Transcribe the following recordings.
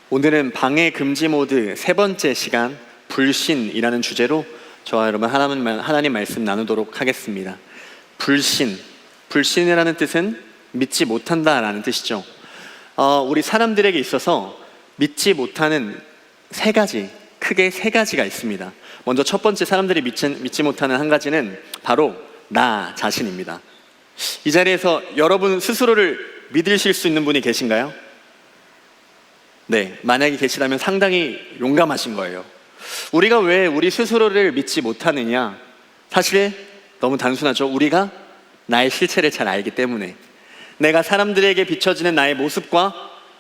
오늘은 방해 금지 모드 세 번째 시간 불신이라는 주제로 저와 여러분 하나님 말씀 나누도록 하겠습니다. 불신이라는 뜻은 믿지 못한다라는 뜻이죠. 우리 사람들에게 있어서 믿지 못하는 크게 세 가지가 있습니다. 먼저 첫 번째 사람들이 믿지 못하는 한 가지는 바로 나 자신입니다. 이 자리에서 여러분 스스로를 믿으실 수 있는 분이 계신가요? 네, 만약에 계시다면 상당히 용감하신 거예요. 우리가 왜 우리 스스로를 믿지 못하느냐? 사실 너무 단순하죠. 우리가 나의 실체를 잘 알기 때문에, 내가 사람들에게 비춰지는 나의 모습과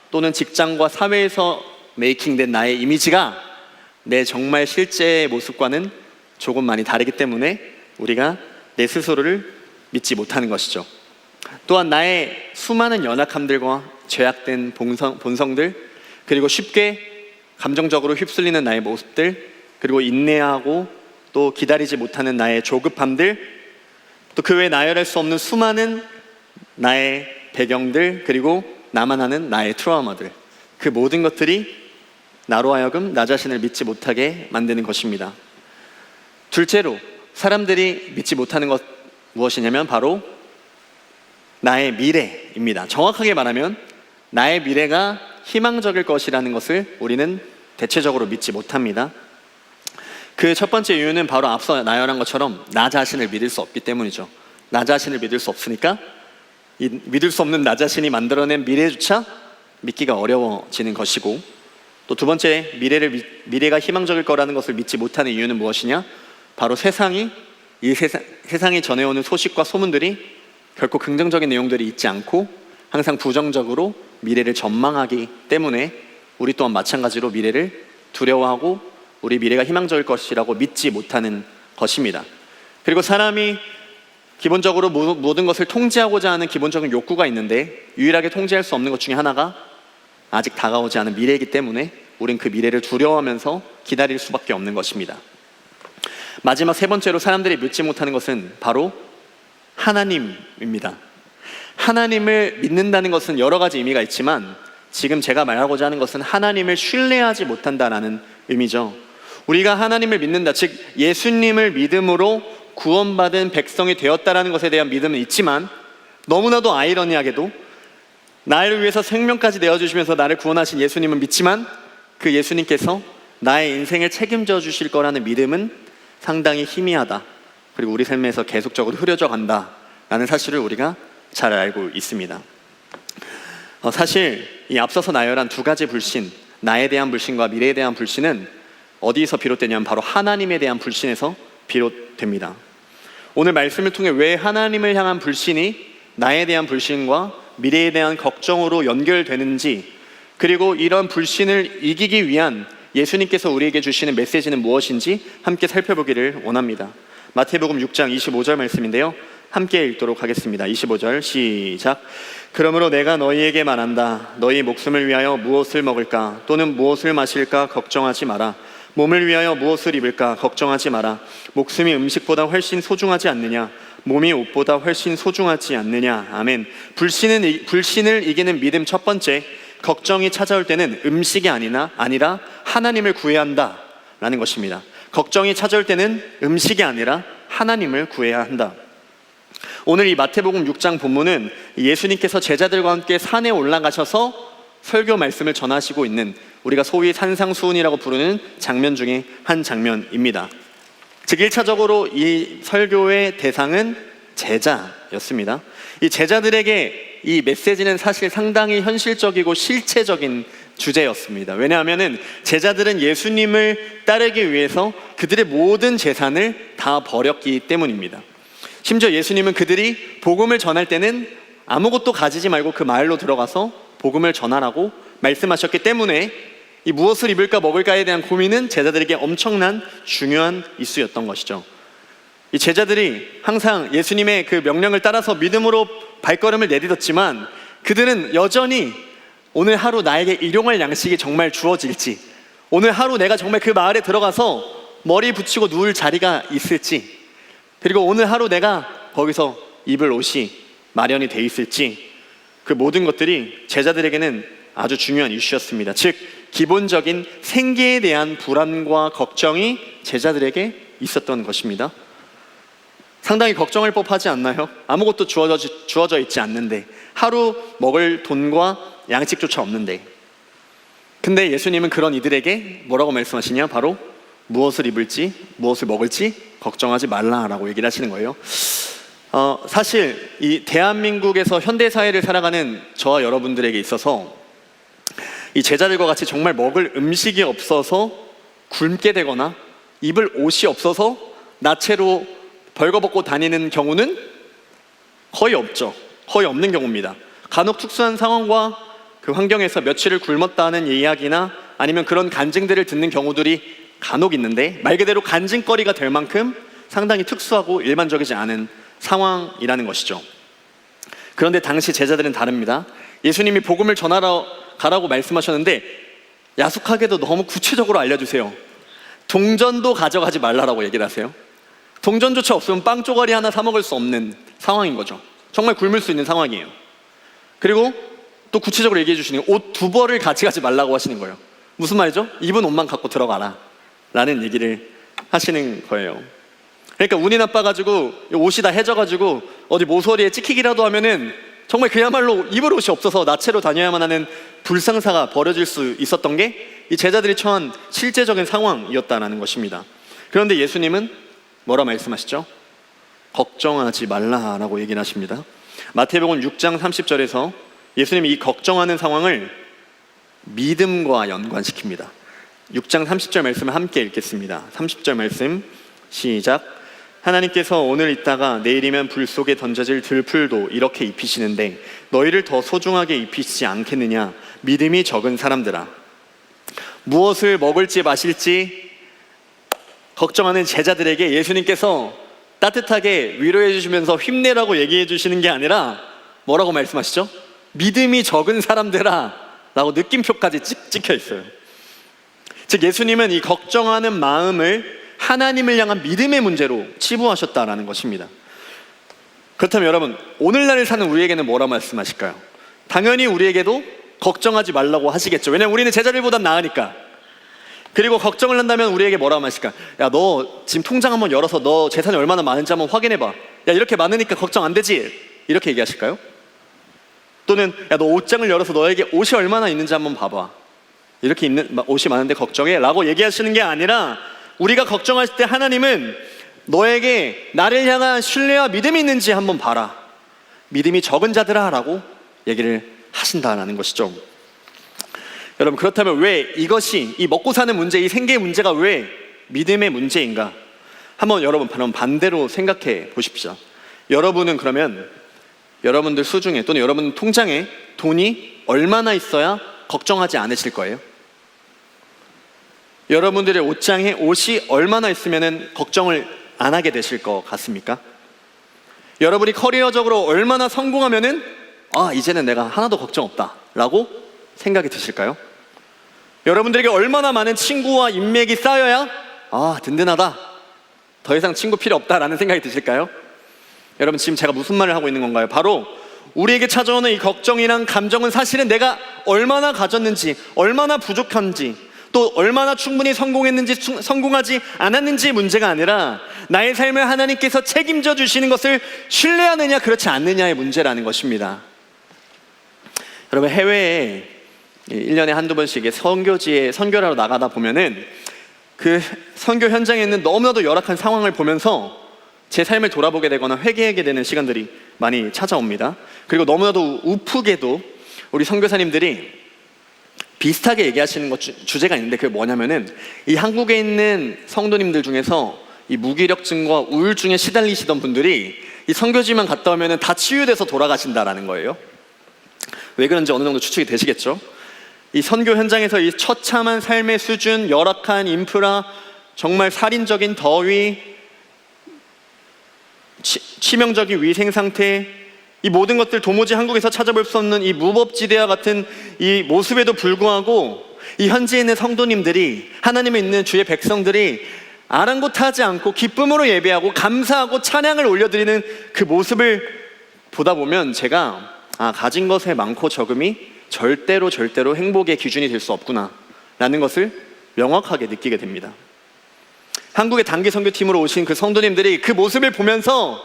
또는 직장과 사회에서 메이킹된 나의 이미지가 내 정말 실제의 모습과는 조금 많이 다르기 때문에 우리가 내 스스로를 믿지 못하는 것이죠. 또한 나의 수많은 연약함들과 죄악된 본성들, 그리고 쉽게 감정적으로 휩쓸리는 나의 모습들, 그리고 인내하고 또 기다리지 못하는 나의 조급함들, 또 그 외에 나열할 수 없는 수많은 나의 배경들, 그리고 나만 아는 나의 트라우마들, 그 모든 것들이 나로 하여금 나 자신을 믿지 못하게 만드는 것입니다. 둘째로 사람들이 믿지 못하는 것 무엇이냐면 바로 나의 미래입니다. 정확하게 말하면 나의 미래가 희망적일 것이라는 것을 우리는 대체적으로 믿지 못합니다. 그 첫 번째 이유는 바로 앞서 나열한 것처럼 나 자신을 믿을 수 없기 때문이죠. 나 자신을 믿을 수 없으니까 이 믿을 수 없는 나 자신이 만들어낸 미래조차 믿기가 어려워지는 것이고, 또 두 번째, 미래가 희망적일 거라는 것을 믿지 못하는 이유는 무엇이냐? 바로 세상이 전해오는 소식과 소문들이 결코 긍정적인 내용들이 있지 않고 항상 부정적으로 미래를 전망하기 때문에 우리 또한 마찬가지로 미래를 두려워하고 우리 미래가 희망적일 것이라고 믿지 못하는 것입니다. 그리고 사람이 기본적으로 모든 것을 통제하고자 하는 기본적인 욕구가 있는데, 유일하게 통제할 수 없는 것 중에 하나가 아직 다가오지 않은 미래이기 때문에 우린 그 미래를 두려워하면서 기다릴 수밖에 없는 것입니다. 마지막 세 번째로 사람들이 믿지 못하는 것은 바로 하나님입니다. 하나님을 믿는다는 것은 여러 가지 의미가 있지만 지금 제가 말하고자 하는 것은 하나님을 신뢰하지 못한다라는 의미죠. 우리가 하나님을 믿는다, 즉 예수님을 믿음으로 구원받은 백성이 되었다라는 것에 대한 믿음은 있지만, 너무나도 아이러니하게도 나를 위해서 생명까지 내어주시면서 나를 구원하신 예수님은 믿지만 그 예수님께서 나의 인생을 책임져 주실 거라는 믿음은 상당히 희미하다, 그리고 우리 삶에서 계속적으로 흐려져 간다라는 사실을 우리가 잘 알고 있습니다. 사실 이 앞서서 나열한 두 가지 불신, 나에 대한 불신과 미래에 대한 불신은 어디서 비롯되냐면 바로 하나님에 대한 불신에서 비롯됩니다. 오늘 말씀을 통해 왜 하나님을 향한 불신이 나에 대한 불신과 미래에 대한 걱정으로 연결되는지, 그리고 이런 불신을 이기기 위한 예수님께서 우리에게 주시는 메시지는 무엇인지 함께 살펴보기를 원합니다. 마태복음 6장 25절 말씀인데요, 함께 읽도록 하겠습니다. 25절 시작. 그러므로 내가 너희에게 말한다. 너희 목숨을 위하여 무엇을 먹을까 또는 무엇을 마실까 걱정하지 마라. 몸을 위하여 무엇을 입을까 걱정하지 마라. 목숨이 음식보다 훨씬 소중하지 않느냐? 몸이 옷보다 훨씬 소중하지 않느냐? 아멘. 불신을 이기는 믿음 첫 번째, 걱정이 찾아올 때는 음식이 아니라 하나님을 구해야 한다라는 것입니다. 걱정이 찾아올 때는 음식이 아니라 하나님을 구해야 한다. 오늘 이 마태복음 6장 본문은 예수님께서 제자들과 함께 산에 올라가셔서 설교 말씀을 전하시고 있는, 우리가 소위 산상수훈이라고 부르는 장면 중에 한 장면입니다. 즉 1차적으로 이 설교의 대상은 제자였습니다. 이 제자들에게 이 메시지는 사실 상당히 현실적이고 실체적인 주제였습니다. 왜냐하면 제자들은 예수님을 따르기 위해서 그들의 모든 재산을 다 버렸기 때문입니다. 심지어 예수님은 그들이 복음을 전할 때는 아무것도 가지지 말고 그 마을로 들어가서 복음을 전하라고 말씀하셨기 때문에 이 무엇을 입을까 먹을까에 대한 고민은 제자들에게 엄청난 중요한 이슈였던 것이죠. 이 제자들이 항상 예수님의 그 명령을 따라서 믿음으로 발걸음을 내딛었지만 그들은 여전히 오늘 하루 나에게 일용할 양식이 정말 주어질지, 오늘 하루 내가 정말 그 마을에 들어가서 머리 붙이고 누울 자리가 있을지, 그리고 오늘 하루 내가 거기서 입을 옷이 마련이 돼 있을지, 그 모든 것들이 제자들에게는 아주 중요한 이슈였습니다. 즉 기본적인 생계에 대한 불안과 걱정이 제자들에게 있었던 것입니다. 상당히 걱정할 법하지 않나요? 아무것도 주어져 있지 않는데, 하루 먹을 돈과 양식조차 없는데. 근데 예수님은 그런 이들에게 뭐라고 말씀하시냐? 바로 무엇을 입을지 무엇을 먹을지 걱정하지 말라라고 얘기를 하시는 거예요. 사실 이 대한민국에서 현대사회를 살아가는 저와 여러분들에게 있어서 이 제자들과 같이 정말 먹을 음식이 없어서 굶게 되거나 입을 옷이 없어서 나체로 벌거벗고 다니는 경우는 거의 없죠. 거의 없는 경우입니다. 간혹 특수한 상황과 그 환경에서 며칠을 굶었다는 이야기나 아니면 그런 간증들을 듣는 경우들이 간혹 있는데, 말 그대로 간증거리가 될 만큼 상당히 특수하고 일반적이지 않은 상황이라는 것이죠. 그런데 당시 제자들은 다릅니다. 예수님이 복음을 전하러 가라고 말씀하셨는데 야속하게도 너무 구체적으로 알려주세요. 동전도 가져가지 말라라고 얘기를 하세요. 동전조차 없으면 빵 쪼가리 하나 사 먹을 수 없는 상황인 거죠. 정말 굶을 수 있는 상황이에요. 그리고 또 구체적으로 얘기해 주시는 옷 2벌을 가져가지 말라고 하시는 거예요. 무슨 말이죠? 입은 옷만 갖고 들어가라 라는 얘기를 하시는 거예요. 그러니까 운이 나빠가지고 옷이 다 해져가지고 어디 모서리에 찍히기라도 하면은 정말 그야말로 입을 옷이 없어서 나체로 다녀야만 하는 불상사가 벌어질 수 있었던 게 이 제자들이 처한 실제적인 상황이었다는 것입니다. 그런데 예수님은 뭐라 말씀하시죠? 걱정하지 말라라고 얘기를 하십니다. 마태복음 6장 30절에서 예수님이 이 걱정하는 상황을 믿음과 연관시킵니다. 6장 30절 말씀을 함께 읽겠습니다. 30절 말씀 시작. 하나님께서 오늘 있다가 내일이면 불 속에 던져질 들풀도 이렇게 입히시는데 너희를 더 소중하게 입히시지 않겠느냐? 믿음이 적은 사람들아. 무엇을 먹을지 마실지 걱정하는 제자들에게 예수님께서 따뜻하게 위로해 주시면서 힘내라고 얘기해 주시는 게 아니라 뭐라고 말씀하시죠? 믿음이 적은 사람들아 라고 느낌표까지 찍혀 있어요. 즉 예수님은 이 걱정하는 마음을 하나님을 향한 믿음의 문제로 치부하셨다라는 것입니다. 그렇다면 여러분, 오늘날을 사는 우리에게는 뭐라 말씀하실까요? 당연히 우리에게도 걱정하지 말라고 하시겠죠. 왜냐하면 우리는 제자들보단 나으니까. 그리고 걱정을 한다면 우리에게 뭐라고 하실까? 야, 너 지금 통장 한번 열어서 너 재산이 얼마나 많은지 한번 확인해봐. 야, 이렇게 많으니까 걱정 안 되지? 이렇게 얘기하실까요? 또는 야, 너 옷장을 열어서 너에게 옷이 얼마나 있는지 한번 봐봐. 이렇게 옷이 많은데 걱정해? 라고 얘기하시는 게 아니라 우리가 걱정하실 때 하나님은 너에게 나를 향한 신뢰와 믿음이 있는지 한번 봐라. 믿음이 적은 자들아 라고 얘기를 하신다는 것이죠. 여러분, 그렇다면 왜 이것이, 이 먹고 사는 문제, 이 생계의 문제가 왜 믿음의 문제인가? 한번 여러분 반대로 생각해 보십시오. 여러분은 그러면 여러분들 수중에 또는 여러분 통장에 돈이 얼마나 있어야 걱정하지 않으실 거예요? 여러분들의 옷장에 옷이 얼마나 있으면 걱정을 안 하게 되실 것 같습니까? 여러분이 커리어적으로 얼마나 성공하면은 이제는 내가 하나도 걱정 없다 라고 생각이 드실까요? 여러분들에게 얼마나 많은 친구와 인맥이 쌓여야 든든하다, 더 이상 친구 필요 없다라는 생각이 드실까요? 여러분, 지금 제가 무슨 말을 하고 있는 건가요? 바로 우리에게 찾아오는 이 걱정이란 감정은 사실은 내가 얼마나 가졌는지, 얼마나 부족한지, 또 얼마나 충분히 성공했는지 성공하지 않았는지 문제가 아니라 나의 삶을 하나님께서 책임져 주시는 것을 신뢰하느냐 그렇지 않느냐의 문제라는 것입니다. 여러분, 해외에 1년에 한두 번씩 선교지에 선교를 하러 나가다 보면은 그 선교 현장에 있는 너무나도 열악한 상황을 보면서 제 삶을 돌아보게 되거나 회개하게 되는 시간들이 많이 찾아옵니다. 그리고 너무나도 우프게도 우리 선교사님들이 비슷하게 얘기하시는 주제가 있는데, 그게 뭐냐면은 이 한국에 있는 성도님들 중에서 이 무기력증과 우울증에 시달리시던 분들이 이 선교지만 갔다 오면은 다 치유돼서 돌아가신다라는 거예요. 왜 그런지 어느 정도 추측이 되시겠죠? 이 선교 현장에서 이 처참한 삶의 수준, 열악한 인프라, 정말 살인적인 더위, 치명적인 위생 상태, 이 모든 것들 도무지 한국에서 찾아볼 수 없는 이 무법지대와 같은 이 모습에도 불구하고 이 현지에 있는 성도님들이, 하나님에 있는 주의 백성들이 아랑곳하지 않고 기쁨으로 예배하고 감사하고 찬양을 올려드리는 그 모습을 보다 보면 제가 가진 것의 많고 적음이 절대로 행복의 기준이 될 수 없구나 라는 것을 명확하게 느끼게 됩니다. 한국의 단기 선교팀으로 오신 그 성도님들이 그 모습을 보면서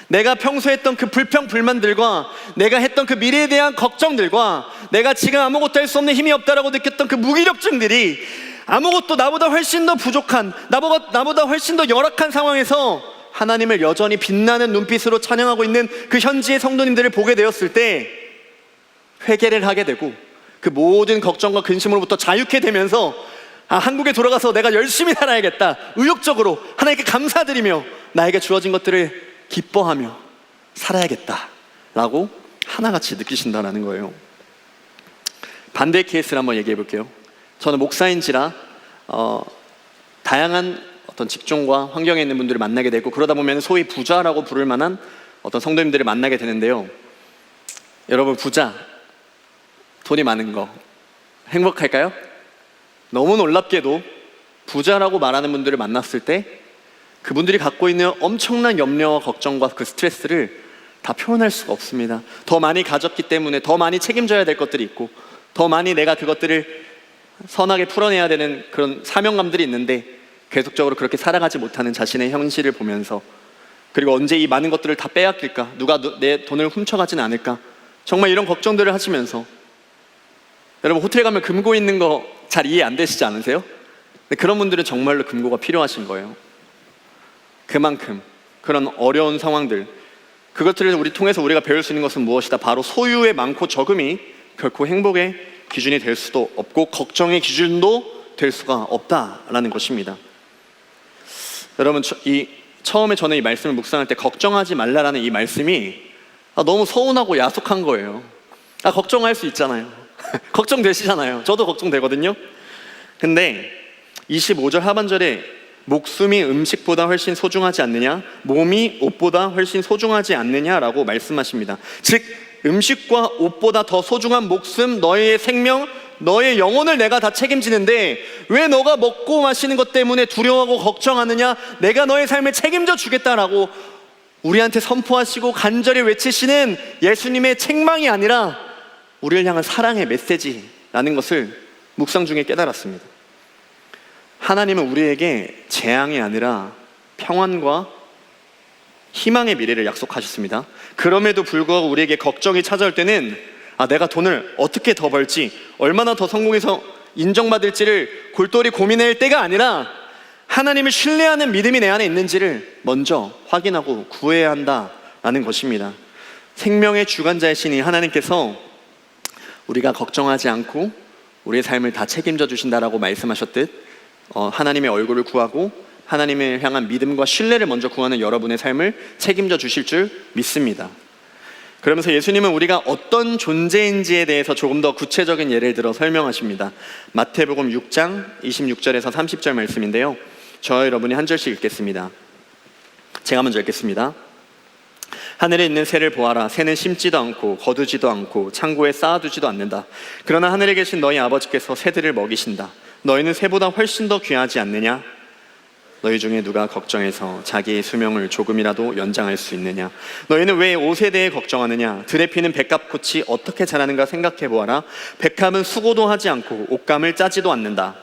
내가 평소에 했던 그 불평불만들과 내가 했던 그 미래에 대한 걱정들과 내가 지금 아무것도 할 수 없는 힘이 없다라고 느꼈던 그 무기력증들이 아무것도 나보다 훨씬 더 부족한, 나보다 훨씬 더 열악한 상황에서 하나님을 여전히 빛나는 눈빛으로 찬양하고 있는 그 현지의 성도님들을 보게 되었을 때 회개를 하게 되고 그 모든 걱정과 근심으로부터 자유케 되면서 한국에 돌아가서 내가 열심히 살아야겠다, 의욕적으로 하나님께 감사드리며 나에게 주어진 것들을 기뻐하며 살아야겠다 라고 하나같이 느끼신다는 거예요. 반대의 케이스를 한번 얘기해 볼게요. 저는 목사인지라 다양한 어떤 직종과 환경에 있는 분들을 만나게 되고 그러다 보면 소위 부자라고 부를 만한 어떤 성도님들을 만나게 되는데요. 여러분, 부자, 돈이 많은 거 행복할까요? 너무 놀랍게도 부자라고 말하는 분들을 만났을 때 그분들이 갖고 있는 엄청난 염려와 걱정과 그 스트레스를 다 표현할 수가 없습니다. 더 많이 가졌기 때문에 더 많이 책임져야 될 것들이 있고 더 많이 내가 그것들을 선하게 풀어내야 되는 그런 사명감들이 있는데 계속적으로 그렇게 살아가지 못하는 자신의 현실을 보면서, 그리고 언제 이 많은 것들을 다 빼앗길까, 누가 내 돈을 훔쳐가진 않을까, 정말 이런 걱정들을 하시면서, 여러분 호텔 가면 금고 있는 거 잘 이해 안 되시지 않으세요? 근데 그런 분들은 정말로 금고가 필요하신 거예요. 그만큼 그런 어려운 상황들, 그것들을 우리 통해서 우리가 배울 수 있는 것은 무엇이다? 바로 소유의 많고 적음이 결코 행복의 기준이 될 수도 없고 걱정의 기준도 될 수가 없다라는 것입니다. 여러분, 처음에 저는 이 말씀을 묵상할 때 걱정하지 말라라는 이 말씀이 너무 서운하고 야속한 거예요. 걱정할 수 있잖아요. 걱정되시잖아요. 저도 걱정되거든요. 근데 25절 하반절에 목숨이 음식보다 훨씬 소중하지 않느냐, 몸이 옷보다 훨씬 소중하지 않느냐라고 말씀하십니다. 즉 음식과 옷보다 더 소중한 목숨, 너의 생명, 너의 영혼을 내가 다 책임지는데 왜 너가 먹고 마시는 것 때문에 두려워하고 걱정하느냐, 내가 너의 삶을 책임져 주겠다라고 우리한테 선포하시고 간절히 외치시는 예수님의 책망이 아니라 우리를 향한 사랑의 메시지라는 것을 묵상 중에 깨달았습니다. 하나님은 우리에게 재앙이 아니라 평안과 희망의 미래를 약속하셨습니다. 그럼에도 불구하고 우리에게 걱정이 찾아올 때는 내가 돈을 어떻게 더 벌지, 얼마나 더 성공해서 인정받을지를 골똘히 고민할 때가 아니라 하나님을 신뢰하는 믿음이 내 안에 있는지를 먼저 확인하고 구해야 한다라는 것입니다. 생명의 주관자이신 이 하나님께서 우리가 걱정하지 않고 우리의 삶을 다 책임져 주신다라고 말씀하셨듯 하나님의 얼굴을 구하고 하나님을 향한 믿음과 신뢰를 먼저 구하는 여러분의 삶을 책임져 주실 줄 믿습니다. 그러면서 예수님은 우리가 어떤 존재인지에 대해서 조금 더 구체적인 예를 들어 설명하십니다. 마태복음 6장 26절에서 30절 말씀인데요, 저와 여러분이 한 절씩 읽겠습니다. 제가 먼저 읽겠습니다. 하늘에 있는 새를 보아라. 새는 심지도 않고 거두지도 않고 창고에 쌓아두지도 않는다. 그러나 하늘에 계신 너희 아버지께서 새들을 먹이신다. 너희는 새보다 훨씬 더 귀하지 않느냐? 너희 중에 누가 걱정해서 자기의 수명을 조금이라도 연장할 수 있느냐? 너희는 왜 옷에 대해 걱정하느냐? 들에 피는 백합꽃이 어떻게 자라는가 생각해 보아라. 백합은 수고도 하지 않고 옷감을 짜지도 않는다.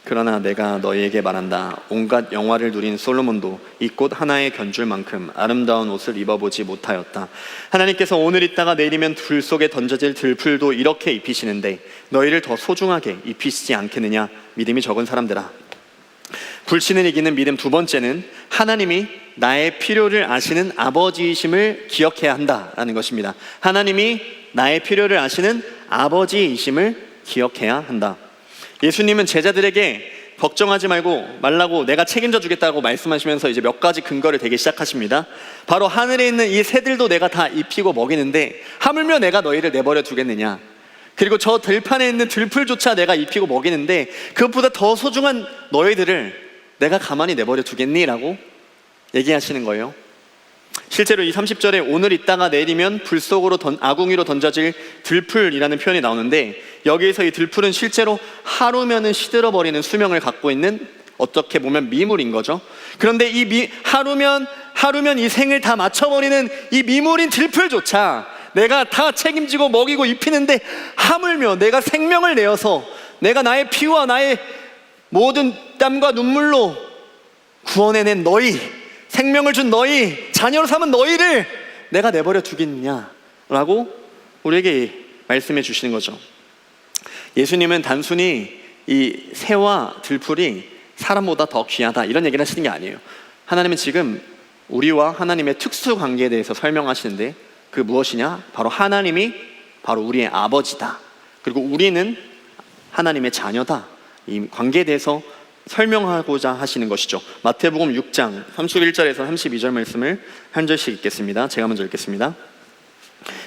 그러나 내가 너희에게 말한다. 온갖 영화를 누린 솔로몬도 이 꽃 하나에 견줄 만큼 아름다운 옷을 입어보지 못하였다. 하나님께서 오늘 있다가 내일이면 불 속에 던져질 들풀도 이렇게 입히시는데 너희를 더 소중하게 입히시지 않겠느냐? 믿음이 적은 사람들아. 불신을 이기는 믿음 두 번째는 하나님이 나의 필요를 아시는 아버지이심을 기억해야 한다라는 것입니다. 하나님이 나의 필요를 아시는 아버지이심을 기억해야 한다. 예수님은 제자들에게 걱정하지 말라고 내가 책임져 주겠다고 말씀하시면서 이제 몇 가지 근거를 대기 시작하십니다. 바로 하늘에 있는 이 새들도 내가 다 입히고 먹이는데 하물며 내가 너희를 내버려 두겠느냐? 그리고 저 들판에 있는 들풀조차 내가 입히고 먹이는데 그것보다 더 소중한 너희들을 내가 가만히 내버려 두겠니? 라고 얘기하시는 거예요. 실제로 이 30절에 오늘 있다가 내일이면 불 속으로 아궁이로 던져질 들풀이라는 표현이 나오는데 여기에서 이 들풀은 실제로 하루면은 시들어버리는 수명을 갖고 있는 어떻게 보면 미물인 거죠. 그런데 이 하루면 이 생을 다 맞춰버리는 이 미물인 들풀조차 내가 다 책임지고 먹이고 입히는데 하물며 내가 생명을 내어서 내가 나의 피와 나의 모든 땀과 눈물로 구원해낸 너희, 생명을 준 너희, 자녀로 삼은 너희를 내가 내버려 두겠느냐라고 우리에게 말씀해 주시는 거죠. 예수님은 단순히 이 새와 들풀이 사람보다 더 귀하다 이런 얘기를 하시는 게 아니에요. 하나님은 지금 우리와 하나님의 특수 관계에 대해서 설명하시는데, 그 무엇이냐? 바로 하나님이 바로 우리의 아버지다, 그리고 우리는 하나님의 자녀다, 이 관계에 대해서 설명하고자 하시는 것이죠. 마태복음 6장 31절에서 32절 말씀을 한 절씩 읽겠습니다. 제가 먼저 읽겠습니다.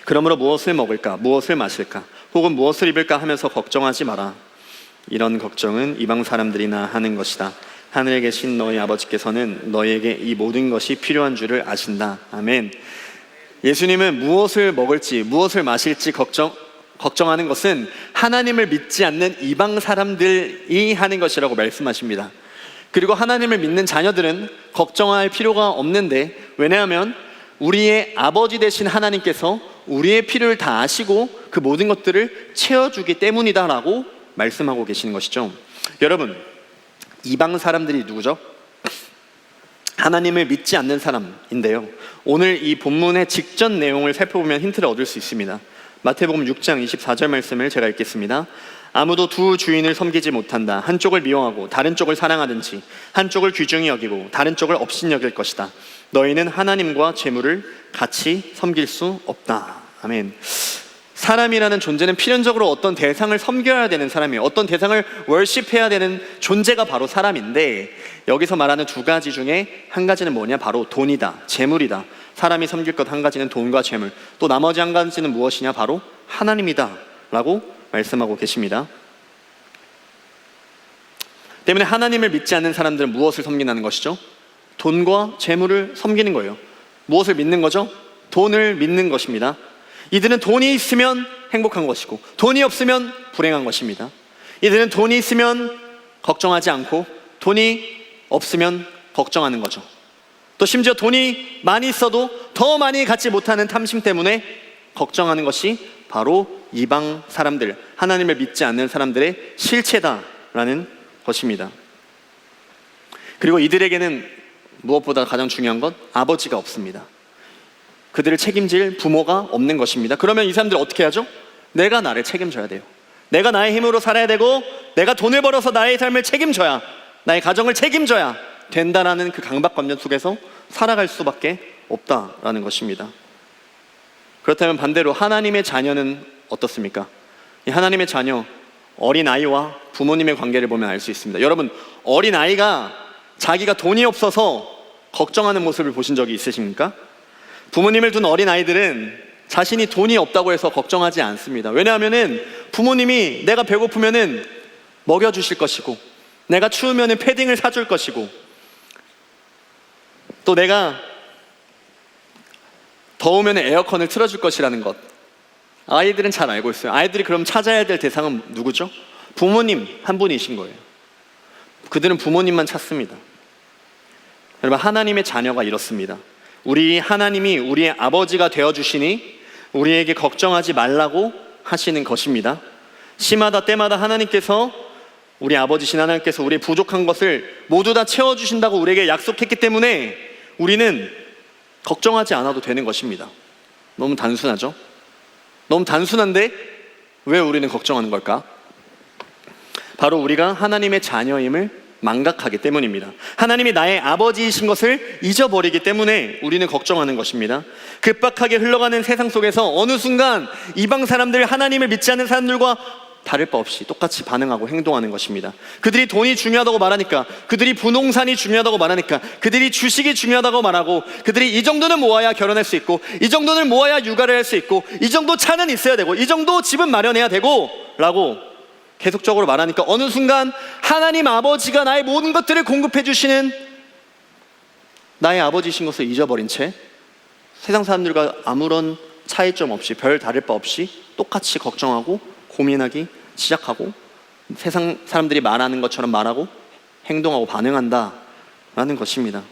그러므로 무엇을 먹을까, 무엇을 마실까, 혹은 무엇을 입을까 하면서 걱정하지 마라. 이런 걱정은 이방 사람들이나 하는 것이다. 하늘에 계신 너희 아버지께서는 너희에게 이 모든 것이 필요한 줄을 아신다. 아멘. 예수님은 무엇을 먹을지 무엇을 마실지 걱정하는 것은 하나님을 믿지 않는 이방 사람들이 하는 것이라고 말씀하십니다. 그리고 하나님을 믿는 자녀들은 걱정할 필요가 없는데, 왜냐하면 우리의 아버지 되신 하나님께서 우리의 필요를 다 아시고 그 모든 것들을 채워주기 때문이다라고 말씀하고 계시는 것이죠. 여러분, 이방 사람들이 누구죠? 하나님을 믿지 않는 사람인데요, 오늘 이 본문의 직전 내용을 살펴보면 힌트를 얻을 수 있습니다. 마태복음 6장 24절 말씀을 제가 읽겠습니다. 아무도 두 주인을 섬기지 못한다. 한쪽을 미워하고 다른 쪽을 사랑하든지, 한쪽을 귀중히 여기고 다른 쪽을 업신여길 것이다. 너희는 하나님과 재물을 같이 섬길 수 없다. 아멘. 사람이라는 존재는 필연적으로 어떤 대상을 섬겨야 되는 사람이에요. 어떤 대상을 월십해야 되는 존재가 바로 사람인데, 여기서 말하는 두 가지 중에 한 가지는 뭐냐? 바로 돈이다, 재물이다. 사람이 섬길 것 한 가지는 돈과 재물, 또 나머지 한 가지는 무엇이냐? 바로 하나님이다 라고 말씀하고 계십니다. 때문에 하나님을 믿지 않는 사람들은 무엇을 섬긴다는 것이죠? 돈과 재물을 섬기는 거예요. 무엇을 믿는 거죠? 돈을 믿는 것입니다. 이들은 돈이 있으면 행복한 것이고, 돈이 없으면 불행한 것입니다. 이들은 돈이 있으면 걱정하지 않고, 돈이 없으면 걱정하는 거죠. 또 심지어 돈이 많이 있어도 더 많이 갖지 못하는 탐심 때문에 걱정하는 것이 바로 이방 사람들, 하나님을 믿지 않는 사람들의 실체다라는 것입니다. 그리고 이들에게는 무엇보다 가장 중요한 건 아버지가 없습니다. 그들을 책임질 부모가 없는 것입니다. 그러면 이 사람들 어떻게 하죠? 내가 나를 책임져야 돼요. 내가 나의 힘으로 살아야 되고, 내가 돈을 벌어서 나의 삶을 책임져야, 나의 가정을 책임져야 된다라는 그 강박관념 속에서 살아갈 수밖에 없다라는 것입니다. 그렇다면 반대로 하나님의 자녀는 어떻습니까? 이 하나님의 자녀, 어린아이와 부모님의 관계를 보면 알 수 있습니다. 여러분, 어린아이가 자기가 돈이 없어서 걱정하는 모습을 보신 적이 있으십니까? 부모님을 둔 어린아이들은 자신이 돈이 없다고 해서 걱정하지 않습니다. 왜냐하면 부모님이 내가 배고프면 먹여주실 것이고, 내가 추우면 패딩을 사줄 것이고, 또 내가 더우면 에어컨을 틀어줄 것이라는 것, 아이들은 잘 알고 있어요. 아이들이 그럼 찾아야 될 대상은 누구죠? 부모님 한 분이신 거예요. 그들은 부모님만 찾습니다. 여러분, 하나님의 자녀가 이렇습니다. 우리 하나님이 우리의 아버지가 되어주시니 우리에게 걱정하지 말라고 하시는 것입니다. 시마다 때마다 하나님께서, 우리 아버지신 하나님께서 우리의 부족한 것을 모두 다 채워주신다고 우리에게 약속했기 때문에 우리는 걱정하지 않아도 되는 것입니다. 너무 단순하죠? 너무 단순한데 왜 우리는 걱정하는 걸까? 바로 우리가 하나님의 자녀임을 망각하기 때문입니다. 하나님이 나의 아버지이신 것을 잊어버리기 때문에 우리는 걱정하는 것입니다. 급박하게 흘러가는 세상 속에서 어느 순간 이방 사람들, 하나님을 믿지 않는 사람들과 다를 바 없이 똑같이 반응하고 행동하는 것입니다. 그들이 돈이 중요하다고 말하니까, 그들이 부동산이 중요하다고 말하니까, 그들이 주식이 중요하다고 말하고, 그들이 이 정도는 모아야 결혼할 수 있고, 이 정도는 모아야 육아를 할 수 있고, 이 정도 차는 있어야 되고, 이 정도 집은 마련해야 되고 라고 계속적으로 말하니까 어느 순간 하나님 아버지가 나의 모든 것들을 공급해 주시는 나의 아버지이신 것을 잊어버린 채 세상 사람들과 아무런 차이점 없이, 별 다를 바 없이 똑같이 걱정하고 고민하기 시작하고, 세상 사람들이 말하는 것처럼 말하고 행동하고 반응한다라는 것입니다.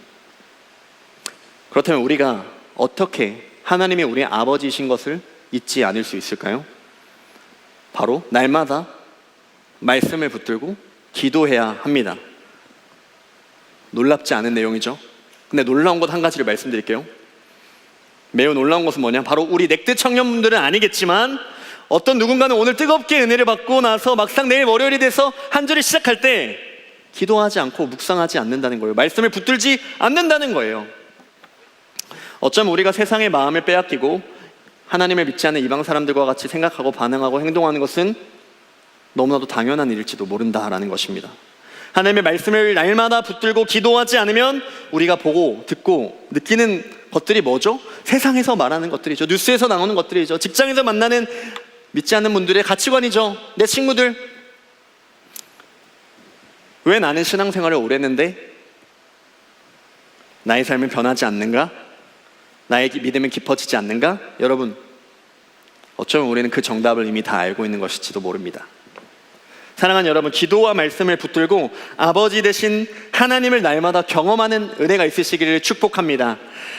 그렇다면 우리가 어떻게 하나님이 우리의 아버지이신 것을 잊지 않을 수 있을까요? 바로 날마다 말씀을 붙들고 기도해야 합니다. 놀랍지 않은 내용이죠. 근데 놀라운 것 한 가지를 말씀드릴게요. 매우 놀라운 것은 뭐냐? 바로 우리 넥드 청년분들은 아니겠지만 어떤 누군가는 오늘 뜨겁게 은혜를 받고 나서 막상 내일 월요일이 돼서 한 주를 시작할 때 기도하지 않고 묵상하지 않는다는 거예요. 말씀을 붙들지 않는다는 거예요. 어쩌면 우리가 세상의 마음을 빼앗기고 하나님을 믿지 않는 이방 사람들과 같이 생각하고 반응하고 행동하는 것은 너무나도 당연한 일일지도 모른다라는 것입니다. 하나님의 말씀을 날마다 붙들고 기도하지 않으면 우리가 보고 듣고 느끼는 것들이 뭐죠? 세상에서 말하는 것들이죠. 뉴스에서 나오는 것들이죠. 직장에서 만나는 믿지 않는 분들의 가치관이죠. 내 친구들, 왜 나는 신앙생활을 오래 했는데 나의 삶은 변하지 않는가? 나의 믿음은 깊어지지 않는가? 여러분, 어쩌면 우리는 그 정답을 이미 다 알고 있는 것일지도 모릅니다. 사랑하는 여러분, 기도와 말씀을 붙들고 아버지 되신 하나님을 날마다 경험하는 은혜가 있으시기를 축복합니다.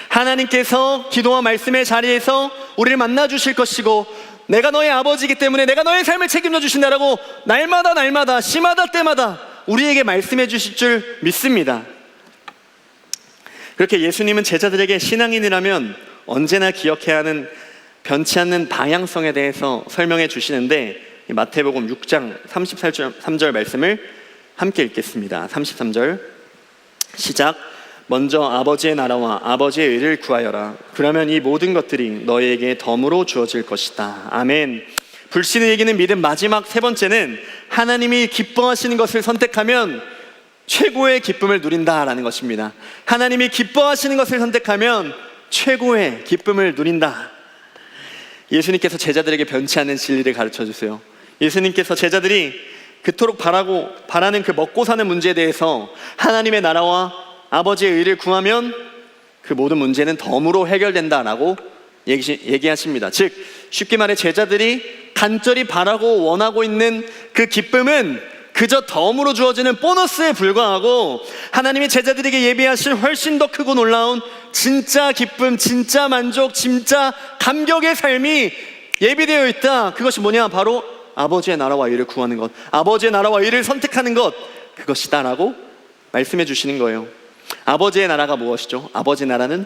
하나님께서 기도와 말씀의 자리에서 우리를 만나주실 것이고 내가 너의 아버지이기 때문에 내가 너의 삶을 책임져 주신다라고 날마다 시마다 때마다 우리에게 말씀해 주실 줄 믿습니다. 그렇게 예수님은 제자들에게 신앙인이라면 언제나 기억해야 하는 변치 않는 방향성에 대해서 설명해 주시는데 마태복음 6장 33절 말씀을 함께 읽겠습니다. 33절 시작. 먼저 아버지의 나라와 아버지의 의를 구하여라. 그러면 이 모든 것들이 너희에게 덤으로 주어질 것이다. 아멘. 불신을 이기는 믿음 마지막 세 번째는 하나님이 기뻐하시는 것을 선택하면 최고의 기쁨을 누린다라는 것입니다. 하나님이 기뻐하시는 것을 선택하면 최고의 기쁨을 누린다. 예수님께서 제자들에게 변치 않는 진리를 가르쳐 주세요. 예수님께서 제자들이 그토록 바라는 그 먹고 사는 문제에 대해서 하나님의 나라와 아버지의 의를 구하면 그 모든 문제는 덤으로 해결된다라고 얘기하십니다. 즉 쉽게 말해 제자들이 간절히 바라고 원하고 있는 그 기쁨은 그저 덤으로 주어지는 보너스에 불과하고 하나님이 제자들에게 예비하신 훨씬 더 크고 놀라운 진짜 기쁨, 진짜 만족, 진짜 감격의 삶이 예비되어 있다. 그것이 뭐냐? 바로 아버지의 나라와 의를 구하는 것, 아버지의 나라와 의를 선택하는 것, 그것이다 라고 말씀해 주시는 거예요. 아버지의 나라가 무엇이죠? 아버지의 나라는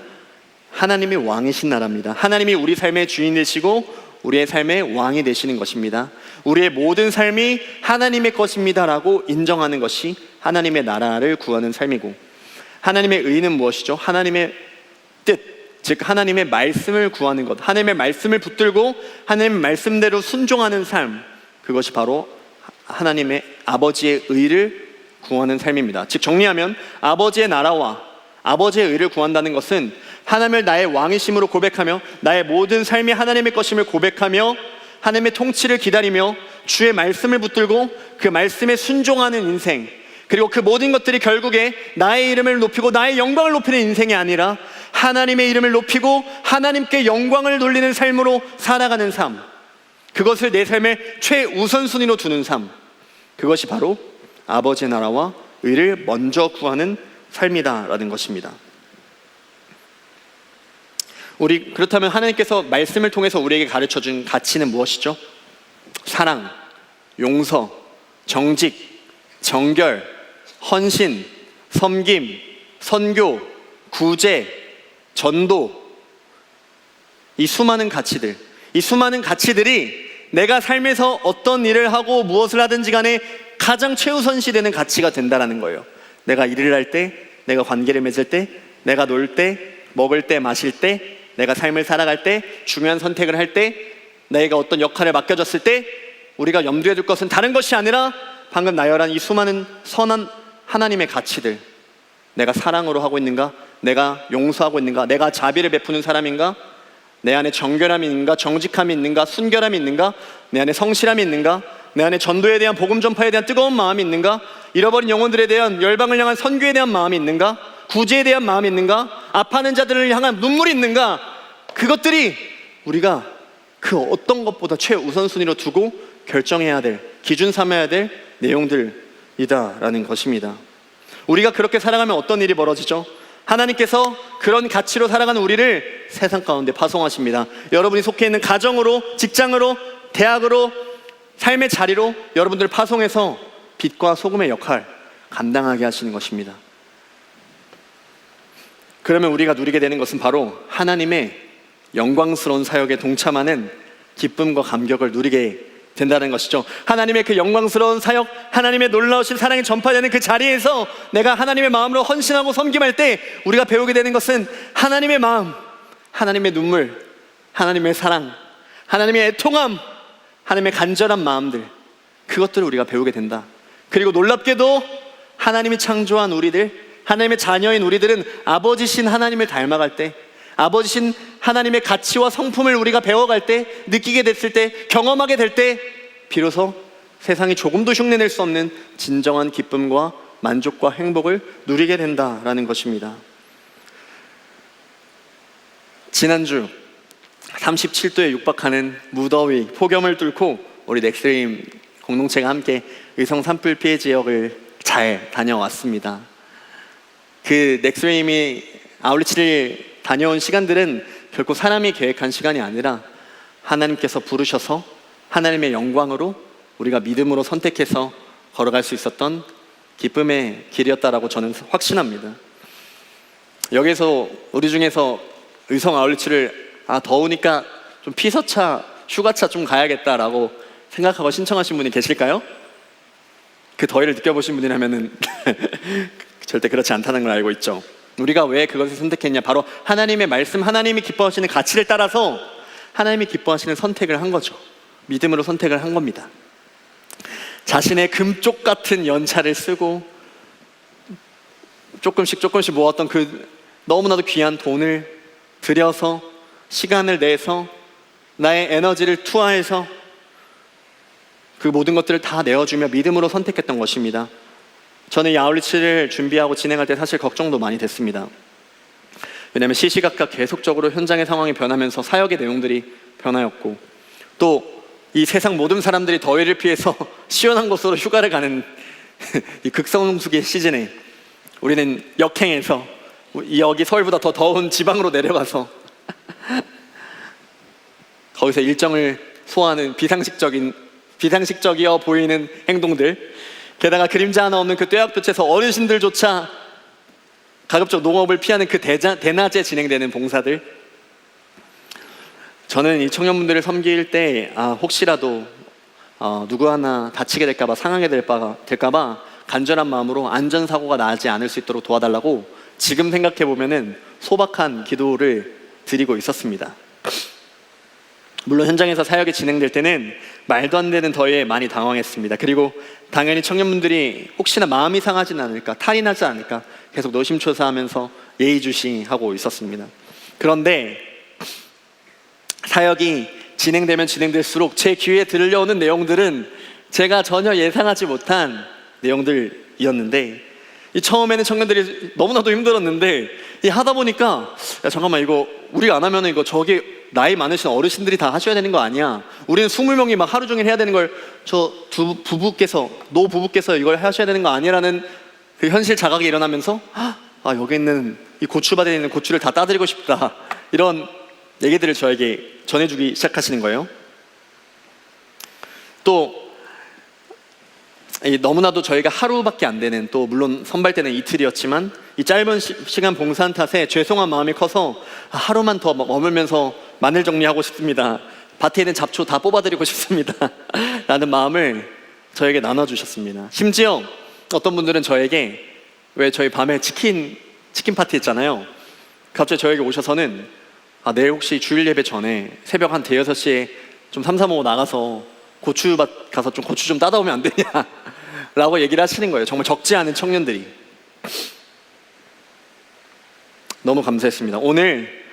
하나님이 왕이신 나라입니다. 하나님이 우리 삶의 주인 되시고 우리의 삶의 왕이 되시는 것입니다. 우리의 모든 삶이 하나님의 것입니다 라고 인정하는 것이 하나님의 나라를 구하는 삶이고, 하나님의 의는 무엇이죠? 하나님의 뜻, 즉 하나님의 말씀을 구하는 것, 하나님의 말씀을 붙들고 하나님의 말씀대로 순종하는 삶, 그것이 바로 하나님의 아버지의 의를 구하는 삶입니다. 즉 정리하면 아버지의 나라와 아버지의 의를 구한다는 것은 하나님을 나의 왕이심으로 고백하며 나의 모든 삶이 하나님의 것임을 고백하며 하나님의 통치를 기다리며 주의 말씀을 붙들고 그 말씀에 순종하는 인생, 그리고 그 모든 것들이 결국에 나의 이름을 높이고 나의 영광을 높이는 인생이 아니라 하나님의 이름을 높이고 하나님께 영광을 돌리는 삶으로 살아가는 삶, 그것을 내 삶의 최우선순위로 두는 삶, 그것이 바로 아버지의 나라와 의를 먼저 구하는 삶이다라는 것입니다. 그렇다면 하나님께서 말씀을 통해서 우리에게 가르쳐준 가치는 무엇이죠? 사랑, 용서, 정직, 정결, 헌신, 섬김, 선교, 구제, 전도, 이 수많은 가치들이 내가 삶에서 어떤 일을 하고 무엇을 하든지 간에 가장 최우선시 되는 가치가 된다는 거예요. 내가 일을 할 때, 내가 관계를 맺을 때, 내가 놀 때, 먹을 때, 마실 때, 내가 삶을 살아갈 때, 중요한 선택을 할 때, 내가 어떤 역할을 맡겨졌을 때 우리가 염두에 둘 것은 다른 것이 아니라 방금 나열한 이 수많은 선한 하나님의 가치들, 내가 사랑으로 하고 있는가? 내가 용서하고 있는가? 내가 자비를 베푸는 사람인가? 내 안에 정결함이 있는가? 정직함이 있는가? 순결함이 있는가? 내 안에 성실함이 있는가? 내 안에 전도에 대한 복음 전파에 대한 뜨거운 마음이 있는가? 잃어버린 영혼들에 대한 열방을 향한 선교에 대한 마음이 있는가? 구제에 대한 마음이 있는가? 아파하는 자들을 향한 눈물이 있는가? 그것들이 우리가 그 어떤 것보다 최우선순위로 두고 결정해야 될, 기준 삼아야 될 내용들이다라는 것입니다. 우리가 그렇게 살아가면 어떤 일이 벌어지죠? 하나님께서 그런 가치로 살아가는 우리를 세상 가운데 파송하십니다. 여러분이 속해 있는 가정으로, 직장으로, 대학으로, 삶의 자리로 여러분들을 파송해서 빛과 소금의 역할 감당하게 하시는 것입니다. 그러면 우리가 누리게 되는 것은 바로 하나님의 영광스러운 사역에 동참하는 기쁨과 감격을 누리게 된다는 것이죠. 하나님의 그 영광스러운 사역, 하나님의 놀라우신 사랑이 전파되는 그 자리에서 내가 하나님의 마음으로 헌신하고 섬김할 때 우리가 배우게 되는 것은 하나님의 마음, 하나님의 눈물, 하나님의 사랑, 하나님의 애통함, 하나님의 간절한 마음들, 그것들을 우리가 배우게 된다. 그리고 놀랍게도 하나님이 창조한 우리들, 하나님의 자녀인 우리들은 아버지신 하나님을 닮아갈 때, 아버지신 하나님의 가치와 성품을 우리가 배워갈 때, 느끼게 됐을 때, 경험하게 될 때 비로소 세상이 조금도 흉내낼 수 없는 진정한 기쁨과 만족과 행복을 누리게 된다라는 것입니다. 지난주 37도에 육박하는 무더위, 폭염을 뚫고 우리 넥스트림 공동체가 함께 의성 산불 피해 지역을 잘 다녀왔습니다. 그 넥스트림이 아울리치를 다녀온 시간들은 결코 사람이 계획한 시간이 아니라 하나님께서 부르셔서 하나님의 영광으로 우리가 믿음으로 선택해서 걸어갈 수 있었던 기쁨의 길이었다라고 저는 확신합니다. 여기서 우리 중에서 의성 아울리치를 더우니까 좀 피서차, 휴가차 좀 가야겠다라고 생각하고 신청하신 분이 계실까요? 그 더위를 느껴보신 분이라면은 절대 그렇지 않다는 걸 알고 있죠. 우리가 왜 그것을 선택했냐? 바로 하나님의 말씀, 하나님이 기뻐하시는 가치를 따라서 하나님이 기뻐하시는 선택을 한 거죠. 믿음으로 선택을 한 겁니다. 자신의 금쪽 같은 연차를 쓰고 조금씩 모았던 그 너무나도 귀한 돈을 들여서 시간을 내서 나의 에너지를 투하해서 그 모든 것들을 다 내어주며 믿음으로 선택했던 것입니다. 저는 이 아울리치를 준비하고 진행할 때 사실 걱정도 많이 됐습니다. 왜냐하면 시시각각 계속적으로 현장의 상황이 변하면서 사역의 내용들이 변하였고, 또 이 세상 모든 사람들이 더위를 피해서 시원한 곳으로 휴가를 가는 이 극성수기의 시즌에 우리는 역행해서 여기 서울보다 더 더운 지방으로 내려가서 거기서 일정을 소화하는 비상식적이어 보이는 행동들, 게다가 그림자 하나 없는 그 뙤약볕에서 어르신들조차 가급적 농업을 피하는 그 대낮에 진행되는 봉사들, 저는 이 청년분들을 섬길 때 혹시라도 누구 하나 다치게 될까봐, 상하게 될까봐 간절한 마음으로 안전사고가 나지 않을 수 있도록 도와달라고 지금 생각해보면 소박한 기도를 드리고 있었습니다. 물론 현장에서 사역이 진행될 때는 말도 안 되는 더위에 많이 당황했습니다. 그리고 당연히 청년분들이 혹시나 마음이 상하진 않을까, 탈이 나지 않을까 계속 노심초사하면서 예의주시하고 있었습니다. 그런데 사역이 진행되면 진행될수록 제 귀에 들려오는 내용들은 제가 전혀 예상하지 못한 내용들이었는데, 이 처음에는 청년들이 너무나도 힘들었는데 하다 보니까 잠깐만, 이거 우리가 안 하면 이거 저기 나이 많으신 어르신들이 다 하셔야 되는 거 아니야? 우리는 20명이 막 하루 종일 해야 되는 걸 저 노부부께서 이걸 하셔야 되는 거 아니라는 그 현실 자각이 일어나면서 여기 있는 이 고추밭에 있는 고추를 다 따드리고 싶다, 이런 얘기들을 저에게 전해주기 시작하시는 거예요. 또 너무나도 저희가 하루밖에 안 되는, 또 물론 선발 때는 이틀이었지만 이 짧은 시간 봉사한 탓에 죄송한 마음이 커서 하루만 더 머물면서 마늘 정리하고 싶습니다, 밭에 있는 잡초 다 뽑아드리고 싶습니다 라는 마음을 저에게 나눠주셨습니다. 심지어 어떤 분들은 저에게, 왜 저희 밤에 치킨 파티 했잖아요, 갑자기 저에게 오셔서는 내일 혹시 주일 예배 전에 새벽 한 5-6시에 좀 3-4-5 나가서 고추밭 가서 좀 고추 좀 따다 오면 안 되냐 라고 얘기를 하시는 거예요. 정말 적지 않은 청년들이. 너무 감사했습니다. 오늘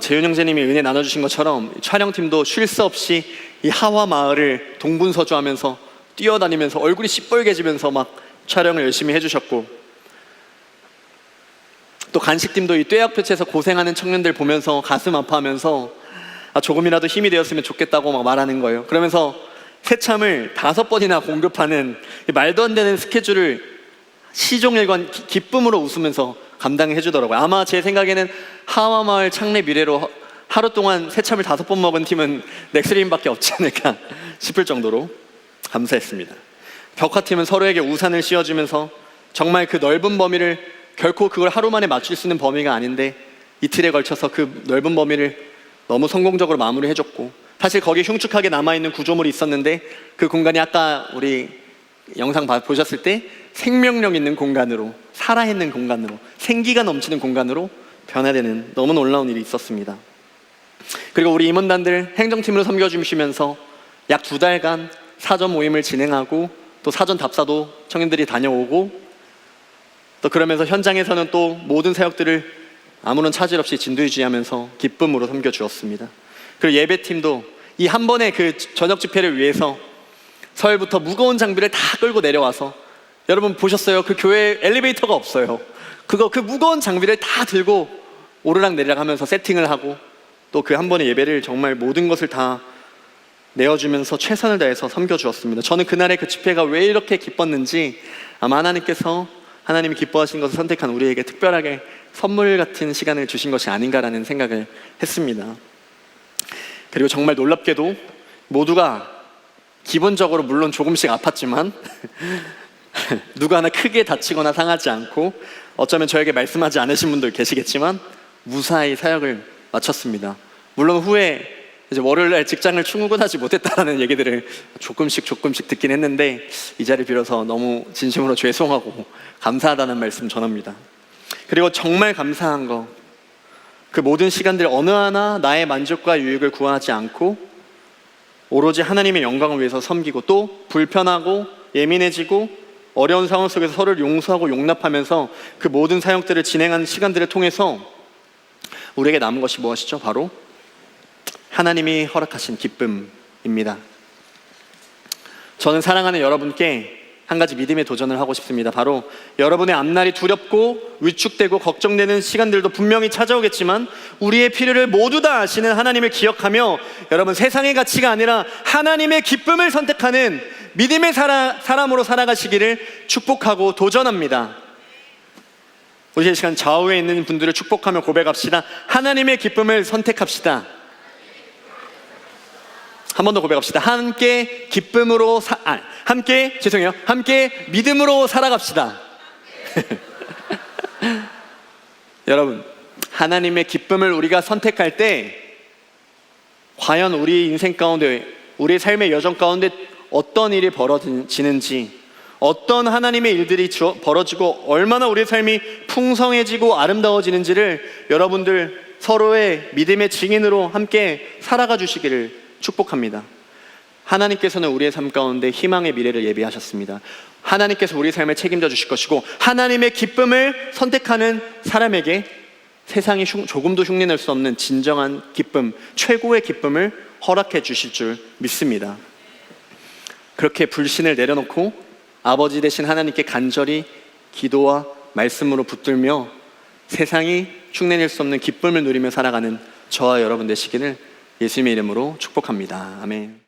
재윤 형제님이 은혜 나눠주신 것처럼 촬영팀도 쉴 새 없이 이 하와 마을을 동분서주하면서 뛰어다니면서 얼굴이 시뻘개지면서 막 촬영을 열심히 해주셨고, 또 간식팀도 이 뙤약볕에서 고생하는 청년들 보면서 가슴 아파하면서 조금이라도 힘이 되었으면 좋겠다고 막 말하는 거예요. 그러면서 새참을 5번이나 공급하는 말도 안 되는 스케줄을 시종일관 기쁨으로 웃으면서 감당해 주더라고요. 아마 제 생각에는 하와마을 창립 이래로 하루 동안 새참을 5번 먹은 팀은 넥스림밖에 없지 않을까 싶을 정도로 감사했습니다. 벽 화팀은 서로에게 우산을 씌워주면서 정말 그 넓은 범위를 결코 그걸 하루 만에 맞출 수 있는 범위가 아닌데 이틀에 걸쳐서 그 넓은 범위를 너무 성공적으로 마무리해줬고, 사실 거기 흉측하게 남아있는 구조물이 있었는데 그 공간이 아까 우리 영상 보셨을 때 생명력 있는 공간으로, 살아있는 공간으로, 생기가 넘치는 공간으로 변화되는 너무 놀라운 일이 있었습니다. 그리고 우리 임원단들 행정팀으로 섬겨주시면서 약 2달간 사전 모임을 진행하고 또 사전 답사도 청년들이 다녀오고, 또 그러면서 현장에서는 또 모든 사역들을 아무런 차질 없이 진두유지하면서 기쁨으로 섬겨주었습니다. 그리고 예배팀도 이 한 번의 그 저녁 집회를 위해서 서울부터 무거운 장비를 다 끌고 내려와서, 여러분 보셨어요? 그 교회에 엘리베이터가 없어요. 그 무거운 장비를 다 들고 오르락 내리락 하면서 세팅을 하고, 또 그 한 번의 예배를 정말 모든 것을 다 내어주면서 최선을 다해서 섬겨주었습니다. 저는 그날의 그 집회가 왜 이렇게 기뻤는지, 아마 하나님께서 하나님이 기뻐하신 것을 선택한 우리에게 특별하게 선물 같은 시간을 주신 것이 아닌가라는 생각을 했습니다. 그리고 정말 놀랍게도 모두가 기본적으로 물론 조금씩 아팠지만 누구 하나 크게 다치거나 상하지 않고, 어쩌면 저에게 말씀하지 않으신 분들 계시겠지만 무사히 사역을 마쳤습니다. 물론 후에 이제 월요일날 직장을 출근하지 못했다라는 얘기들을 조금씩 듣긴 했는데, 이 자리 빌어서 너무 진심으로 죄송하고 감사하다는 말씀 전합니다. 그리고 정말 감사한 거, 그 모든 시간들 어느 하나 나의 만족과 유익을 구하지 않고 오로지 하나님의 영광을 위해서 섬기고, 또 불편하고 예민해지고 어려운 상황 속에서 서로를 용서하고 용납하면서 그 모든 사역들을 진행하는 시간들을 통해서 우리에게 남은 것이 무엇이죠? 바로 하나님이 허락하신 기쁨입니다. 저는 사랑하는 여러분께 한 가지 믿음의 도전을 하고 싶습니다. 바로 여러분의 앞날이 두렵고 위축되고 걱정되는 시간들도 분명히 찾아오겠지만, 우리의 필요를 모두 다 아시는 하나님을 기억하며 여러분 세상의 가치가 아니라 하나님의 기쁨을 선택하는 믿음의 사람으로 살아가시기를 축복하고 도전합니다. 우리 이 시간 좌우에 있는 분들을 축복하며 고백합시다. 하나님의 기쁨을 선택합시다. 한 번 더 고백합시다. 함께 기쁨으로 함께 믿음으로 살아갑시다. 여러분, 하나님의 기쁨을 우리가 선택할 때 과연 우리 인생 가운데, 우리의 삶의 여정 가운데 어떤 일이 벌어지는지, 어떤 하나님의 일들이 벌어지고 얼마나 우리의 삶이 풍성해지고 아름다워지는지를 여러분들 서로의 믿음의 증인으로 함께 살아가 주시기를 축복합니다. 하나님께서는 우리의 삶 가운데 희망의 미래를 예비하셨습니다. 하나님께서 우리의 삶을 책임져 주실 것이고, 하나님의 기쁨을 선택하는 사람에게 세상이 조금도 흉내낼 수 없는 진정한 기쁨, 최고의 기쁨을 허락해 주실 줄 믿습니다. 그렇게 불신을 내려놓고 아버지 되신 하나님께 간절히 기도와 말씀으로 붙들며 세상이 흉내낼 수 없는 기쁨을 누리며 살아가는 저와 여러분 되시기를 예수님의 이름으로 축복합니다. 아멘.